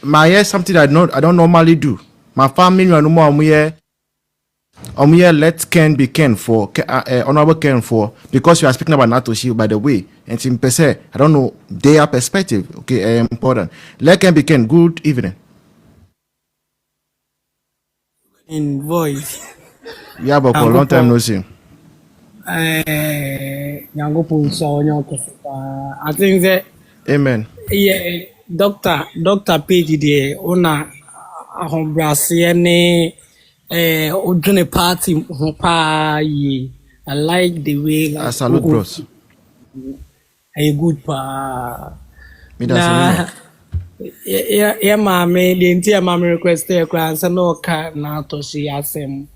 my hair something I don't normally do. My family no more let Ken be Ken for honorable Ken for because you are speaking about Natoshi by the way. And in per se, I don't know their perspective. Okay, important. Let Ken be Ken. Good evening. In voice. Yeah, but for a long time no see. I think that Amen. yeah, doctor page there ona ahombrase ne odwene party ho pa yi. I like the way I like salute bros. a good pa Me that's na yeah mama the entire mama request there kran say no ka na to she asem.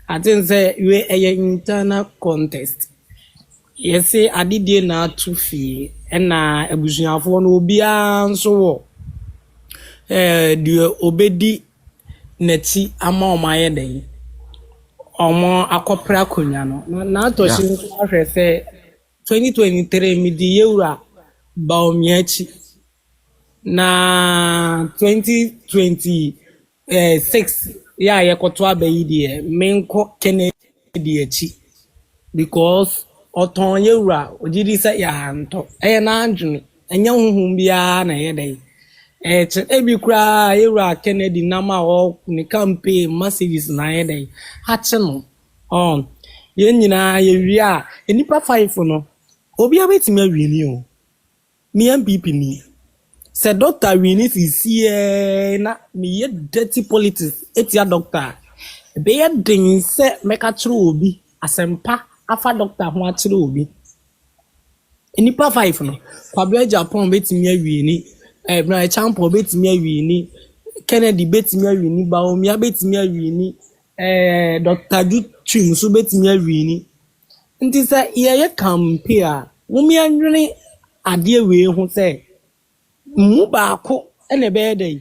I think say we a internal contest. Yes, adidie na atu fie na abusuafo no obia nso wo de obedi nati ama omaye den omo akopra konya no na atoshi nso ahwe se 2023 midi yewura ba omiachi na 2026 ya yekoto abayi de menko Kennedy achi because oton yewura ojidi se ya nto na adwene enya huhum bia na ye dai ebi kura yewura Kennedy nama o ni campaign messages na ye dai hache no on ye nyina ye wi a enipa 5 no obi abetimi awini o mi MPP ni se doctor wini sie na mi ye dirty politics etia doctor be ye din se meka tru obi asempa afa doctor ho akire obi enipa 5 no kwabra Japan betimi awini Brian Champo betimi awini Kennedy betimi awini Baomi betimi awini Dr. Jutun so betimi awini nti se ye campaign a wumi anwene ade we ho se mu baako ene be dey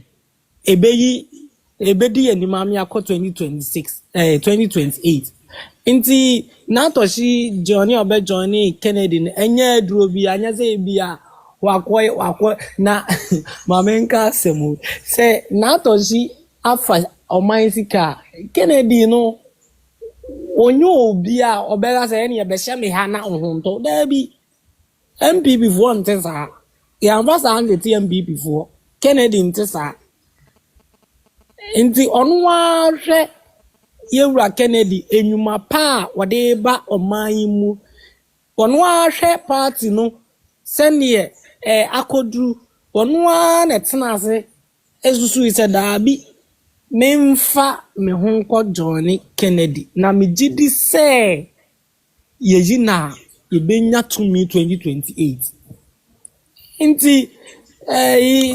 ebedi animami akọ 2028 nti na to shi Johnny obe Johnny Kennedy enye duro bi anya se bi a wakọ na mamenka semu se na to shi afa omansika Kennedy no onyo obi a obega se ene be hye me ha na ohunto da bi MPP for ntesa ya ambasa ande MPP for Kennedy ntesa nti onwa hwe yewura Kennedy enyuma pa wode ba oman mu onwa hwe party no sene akodru onwa na tenase esusu ise daabi memfa me honko Johnny Kennedy na megidi se yeji na yebenya to me 2028 nti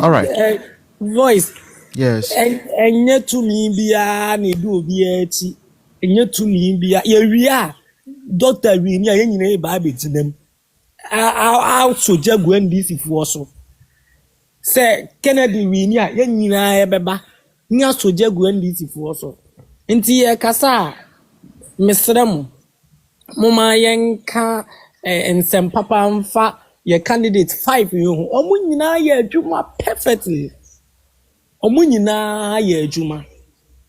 all right. Voice yes enye to me bia na edu obi achi enye to me bia ye wi a doctor wi ni aye nyina e ba betinem a so jagu NDC fo so se Kennedy wi ni a ye nyina e beba ni a so jagu NDC fo so nti ye kasa mesrem moma yenka ensem papa mfa ye candidate 5 yo omu nyina ye adwuma perfectly omu nyina ye adwuma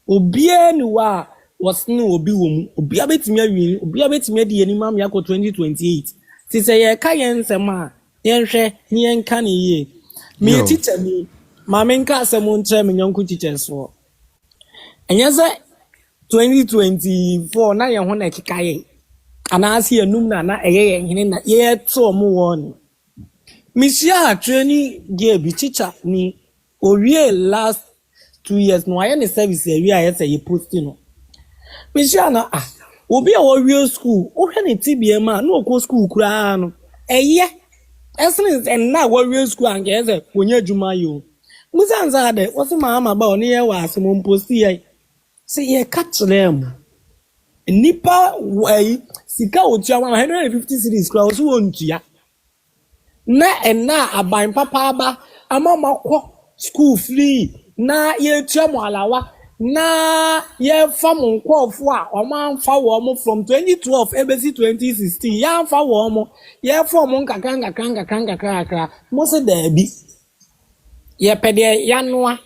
obia ni wa wasne obi wom obia betimi awi obia betimi ade yani mam yakọ 2028 ti se ye ka ye nsem a ye hwe ni yenka ne ye me teacher mi mamenka asem ntre me nyanku teacher so enye se 2024 na ye ho na kika ye anasi enum na eye hene na ye to omo won misia training ge bi teacher ni owie last 2 years no aye ne service area aye say ye post no misia na obi a owie school o hwe ne TBM a no okọ school kura no eye essence and na owie school an ge say onye adwuma yo musanza de wosi mama ba oni ye wa asem post ye say ye catch them nipa way sika otua 150 cities kra oso wontua na aban papa aba ama makọ school free na ye tua mo alawa na ye fam nkofo a o man fa wo mo from 2012 ebesi 2016 ya fa wo mo ye form nkaka mo se da bi ye pede ya noa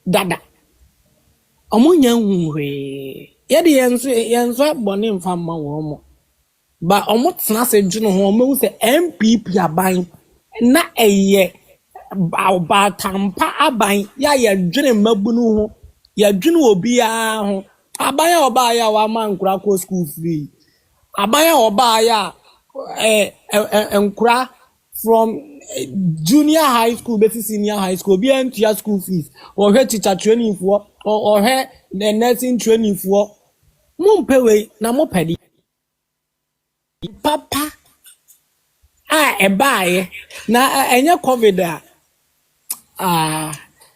dada omo nya huhwe ye de yenso bone mfa ma wo mo ba omo tena se dwene ho omo se MPP aban na eye ba tampa aban ya ye dwene mabunu ho ya dwene obi a ho aban ya oba ya wa ma nkura ko school free aban ya oba ya nkura from junior high school to senior high school be enter school fees or he teacher training for or he the nursing training for mo pewe na mo pedi papa ebaye na enye covid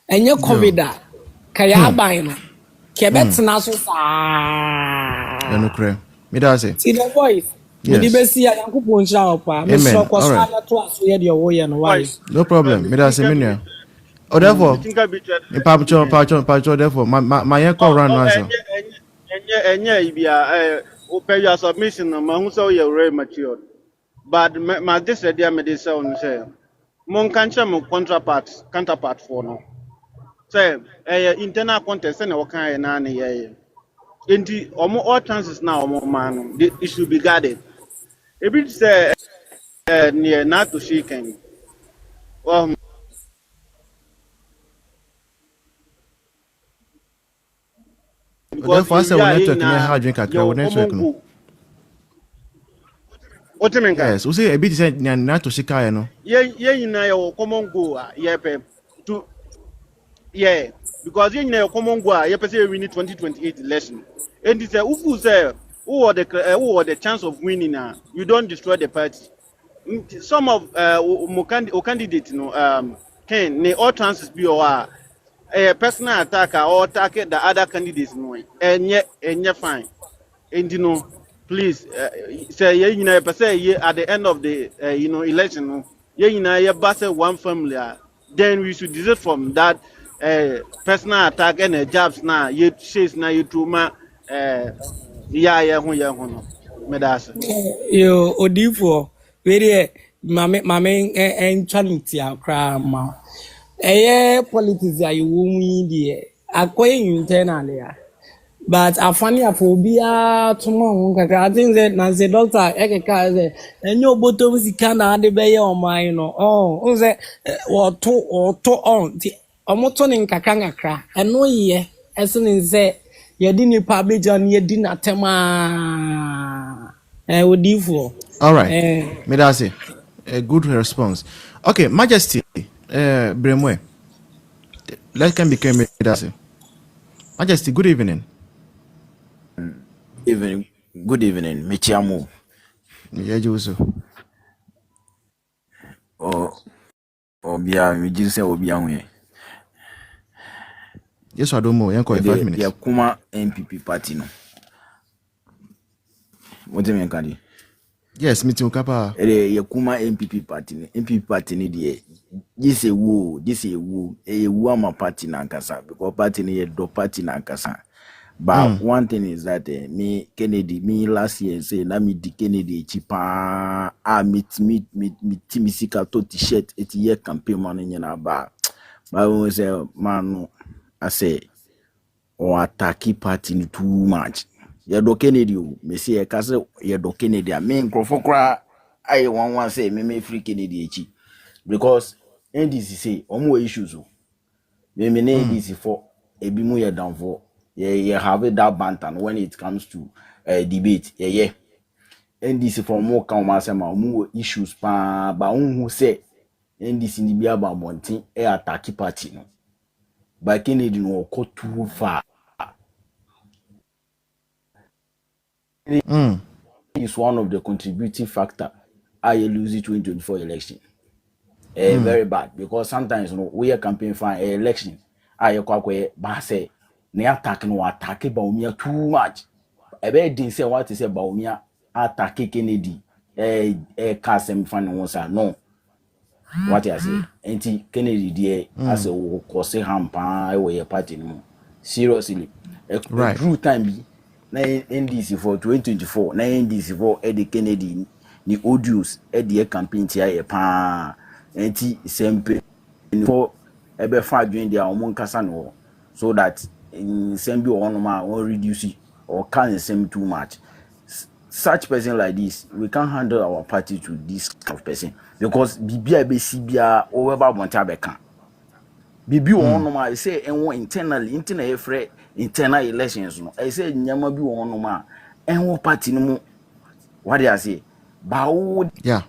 enye covid kaya aban no ke betena so Yeah, no cray. Me da say. see the voice Yes. me di besi ya yankopon sha opa me so Amen. ko so All right. na to aso ye de wo ye no why No problem. Me da say me nua. Oh, therefore, in Pacho, therefore, my uncle run answer. Enye ibia open your submission no ma hu so you very mature but my this idea me dey say on say mon kanche mo counterpart for no say internal contest na wakan na na ye enti all chances now omo man no it should be guarded e be say near not to she can because Therefore, I say we we are network in near how drink a crowd network. No. what you mean Yes, we say a bit said not to Chicago. No. ye na your common goal ye pe to yeah because ye na your common goal ye pe say we need 2028 election and it's who say who are the chance of winning you don't destroy the party. Some of candidate Ken ne all chances be or a personal attack or attack the other candidates no and yet fine and please say you know say at the end of the election no you know pass one family then we should desist from that personal attack and jobs now you chase now you too ma yeah no me that's yo odifo we mame entwanity akra ma politics ya you won die akoye internal ya but afani afobia tomo ho kaka I think that na the doctor ekeka say enyo botom sika na ade be ye oman no o say woto on ti omoto ne nkaka nkakra eno ye esene say ye di ni publican ye di na tema odifo All right. Me da say a good response. Okay, Majesty, Bremwe. Let can become me da say. Majesty, good evening. Good evening, Michiamu. Yeah, Joso. Obia, we just say Obia. Yes, I don't know. You 5 minutes. Yeah, Kuma MPP party no. What do you mean, Kadi? Yes, me too, Kapa. Yeah, Kuma MPP party. MPP party ni die. This a woo. A woo party na kasa because party ni do party na kasa. But one thing is that me Kennedy, me last year say na me di Kennedy chipa timisika to t-shirt et year campaign man nyina ba. But we say man I say or attack party ni too much. Ye do Kennedy o me say e ka say ye do Kennedy a me nkrofo kra I one say me free Kennedy echi because NDC say omo issues o. Me NDC for ebi mu ye down for yeah, have that banter when it comes to debate. Yeah. NDC for more more issues but who say NDC ni be about monting attack party no. But Kennedy no go too far. Is one of the contributing factor I lose the 2024 election. Very bad because sometimes we are campaign for election. I kwa say na attack no attack Baumia too much. Ebe din say what is Baumia attack Kennedy Kasem fan wonsa no. What I say anti Kennedy there as a cause hampa we party no. Seriously. Right. True time be na NDC for 2024 na NDC for Eddie Kennedy ni audios Eddie campaign tia ye pa anti sempe for ebe fa adwen dia omo nkasa no so that in same be on ma or reduce it or can same too much. Such person like this, we can't handle our party to this kind of person because bibia be sibia or weba bonta beka. Bibi on no ma say enwo internally internal elections no. I say nyama bi on no ma enwo party no mu. What do I say? Ba wo Yeah.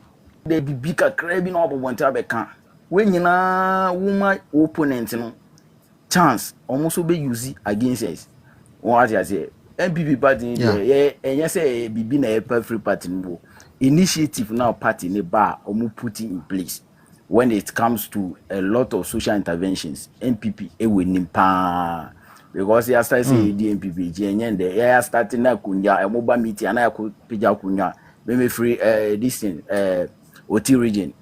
de bibi kakra bi na obonta beka. We nyina woman opponent no chance almost be use against us. What I say? MPP party there, and say bibi na free party no. Initiative now party ne bar omu putting in place. When it comes to a lot of social interventions, MPP we nimpa because ya start say the MPP GNN ya starting na kunya a mobile meeting na ya pija kunya me free this thing OT region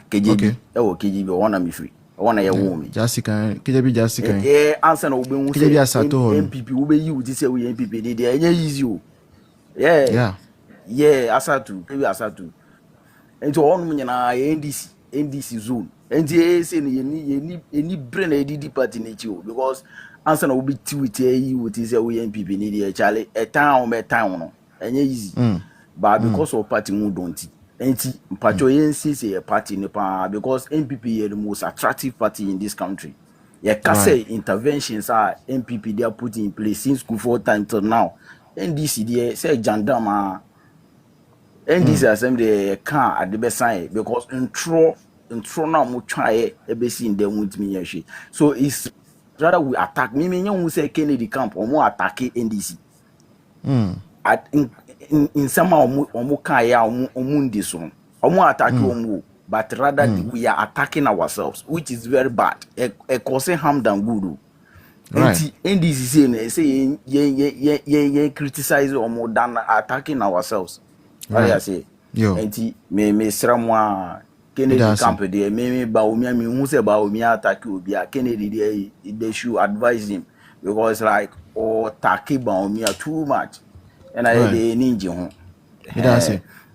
KJB KJB one am free one ya wo me Jessica KJB Jessica answer na obe hu say MPP wo be yi uti say we MPP dey enye easy o asatu kebi asatu ento onu nyina NDC zone enti say ni brain ADD party na chi o because answer na obi ti with yi uti say we MPP ni dey chale e town no enye easy but because of party mu don't enti mpacho yensi say a party ne pa because MPP is the most attractive party in this country. Yeah, say interventions are MPP they are putting in place since school for time till now. NDC they say jandama NDC assembly can at the best sign because intro now mo try ebesi in them with me yashi. So it's rather we attack me who say Kennedy camp or more attack NDC. At in some omu kaya omu ndiso omu attack omu but rather we are attacking ourselves which is very bad a causing harm than good. NDC say ye criticize omu than attacking ourselves. What I say enti me sramwa Kennedy camp there me ba omi me hu say ba omi attack obi Kennedy they should advise him because like attack ba omi too much. And I the ninja.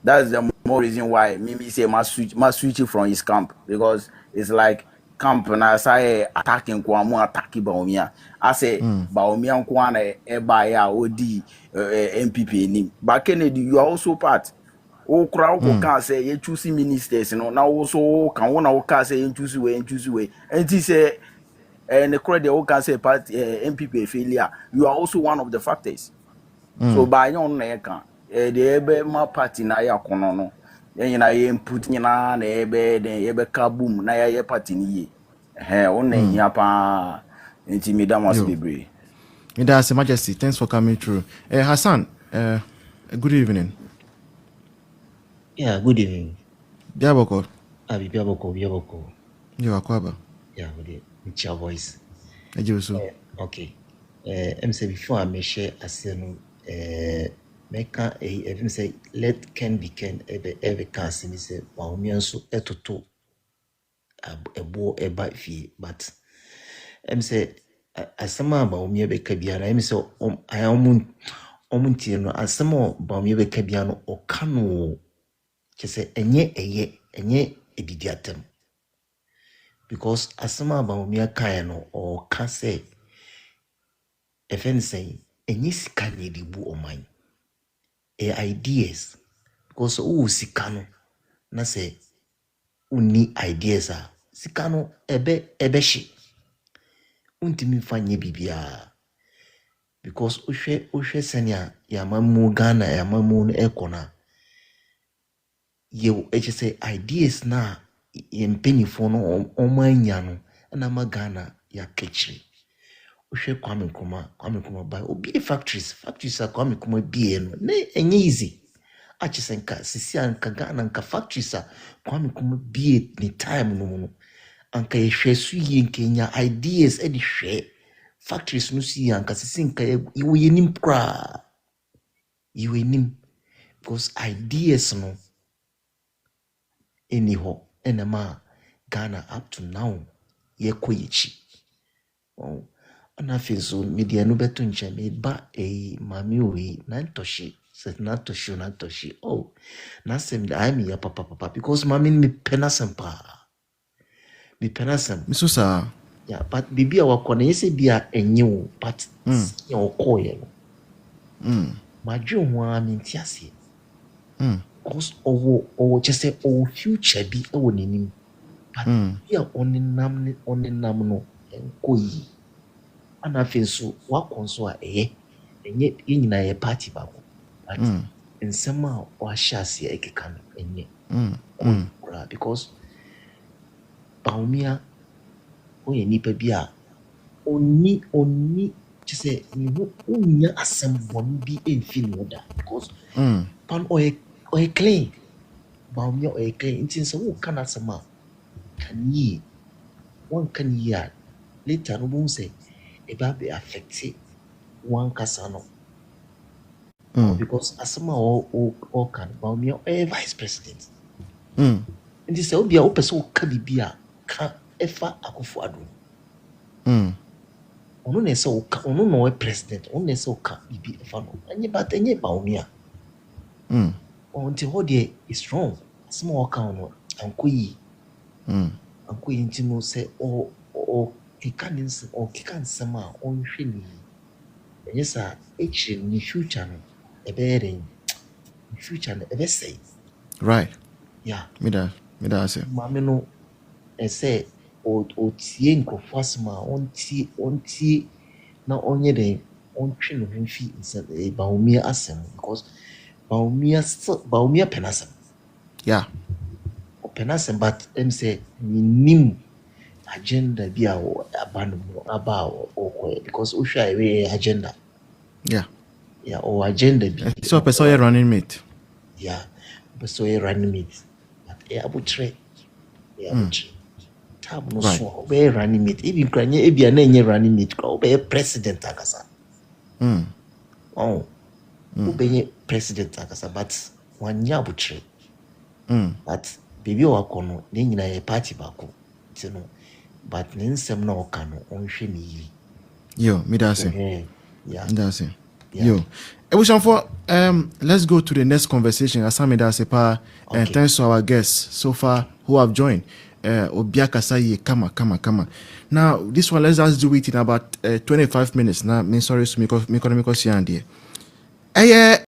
That's the more reason why Mimi say must switch from his camp because it's like camp and I say attacking Kwamu attacking Baumia. I say Baumia Kwana Ebaya OD MPP nim. But Kennedy, you are also part. Oh crowd can say you choose ministers, you know. Now also can one can say you choose way. And he say and the crowd they can say part MPP failure. You are also one of the factors. So by yon na kan the ebe ma party na ya kono no yen na ye input nyina na ebe den ebe ka boom na ya party ni ye on na hia pa enti me da must be brave. That's Majesty, thanks for coming through. Hassan, good evening. Yeah, good evening. Biaboko. Biaboko. You are Kwaba. Yeah, with your voice. Okay. I'm saying before I may share a certain make a say let Ken be Ken every cancer me say Baumia so etoto a bo a bite fee but I'm say as some Baumia be cabiana I'm so I am omuntino as some Baumia be cabiano or cano just say enye edidiatem because as some Baumia kayano or can say if anything enye sika nye di bu oman ideas because sika no na say uni ideas a sika no ebe shi untimi fanye bibia because ohwe senia ya mamu Ghana ya mamu no ekona ye say ideas na ye mpenifo no omanya no na ma Ghana ya kechiri ohwe Kwame Nkrumah by obi factories are Kwame Nkrumah bi no na enye easy achisenka sisi anka Ghana anka factories are Kwame Nkrumah bi ni time no anka ye hwe su ye nkenya ideas e di hwe factories no si anka sisi anka ye nim kra ye nim because ideas no anyhow enema Ghana up to now ye koyichi ana finso media no beto nche me ba mami we na ntoshi set na toshi na sem da ami ya papa because mami me penasem pa me penasem Misusa Yeah, but bibi a wakɔ no yɛsɛ bi a ɛnyɛ o, but sɛ ɔkɔɔyɛ no. Madwe ho a mente aseɛ. Because ɔwɔ kyɛ sɛ ɔwɔ future bi ɛwɔ n'anim. But bi a ɔnenam no ɛnkɔ yi. Ana afei nso wakɔ nso a ɛnyɛ yɛn nyinaa yɛ party baako. But nsɛm a wahyɛ aseɛ ɛkeka no ɛnyɛ. Because Baumia ɔyɛ nipa bi a ɔni kyɛ sɛ ɔnya asɛm bɔne bi ɛmfi ne ho da. Because pan ɔyɛ clean. Baumia ɔyɛ clean. Nti sɛ woka n'asɛm a kan yie. Wɔnka no yie a later no wobɛhu sɛ ɛba bɛ affect wankasa no. Because asɛm a ɔka no Baumia ɔyɛ vice president. Nti sɛ obi a wopɛ sɛ woka biribi a ka ɛfa Akufo-Addo. Ɔno na ɛsɛ woka, ɔno na ɔyɛ president, ɔno na ɛsɛ woka biribi ɛfa no. Ɛnyɛ Baumia. Nti hɔ deɛ is strong. Asɛm a wɔka no ankɔ yi. Ankɔ yi nti no sɛ ɔkeka nsɛm a ɔnhwɛ ne yi. Ɛnyɛ saa ɛkyerɛ ne future no ɛbɛyɛ dɛn. Ne future no ɛbɛsɛe. Right. Yeah. Me da ase. Maame no ɛsɛ ɔtie nkurɔfoɔ asɛm a ɔntie na ɔnyɛ dɛn ɔntwe ne ho mfi Baumia asɛm. Because Baumia pɛ n'asɛm. Yeah. Ɔpɛ n'asɛm but ɛm sɛ menim agenda bi a aba no mu aba a ɔkɔɛ. Because wohwɛ a ɛyɛ agenda. Yeah. Yeah, ɔwɔ agenda bi. So ɔpɛ sɛ ɔyɛ running mate. Yeah, ɔpɛ sɛ ɔyɛ running mate. But ɛyɛ abotrɛ. Tab no so ɔbɛyɛ running mate. Ebi nkura nyɛ ebi a na ɛnyɛ running mate kura ɔbɛyɛ president akasa. Ɔbɛyɛ president akasa but wanyɛ abotrɛ. But baby wakɔ no ne nyinaa yɛ party baako. Nti no but ne nsɛm na ɔka no ɔnhwɛ ne yiri. Yo, me da ase. Yeah. Da ase. Yo. Let's go to the next conversation. Asami da ase pa. And thanks to our guests so far who have joined. Obiaka Saye, kama. Now, this one, let's just do it in about 25 minutes. Now, sorry, because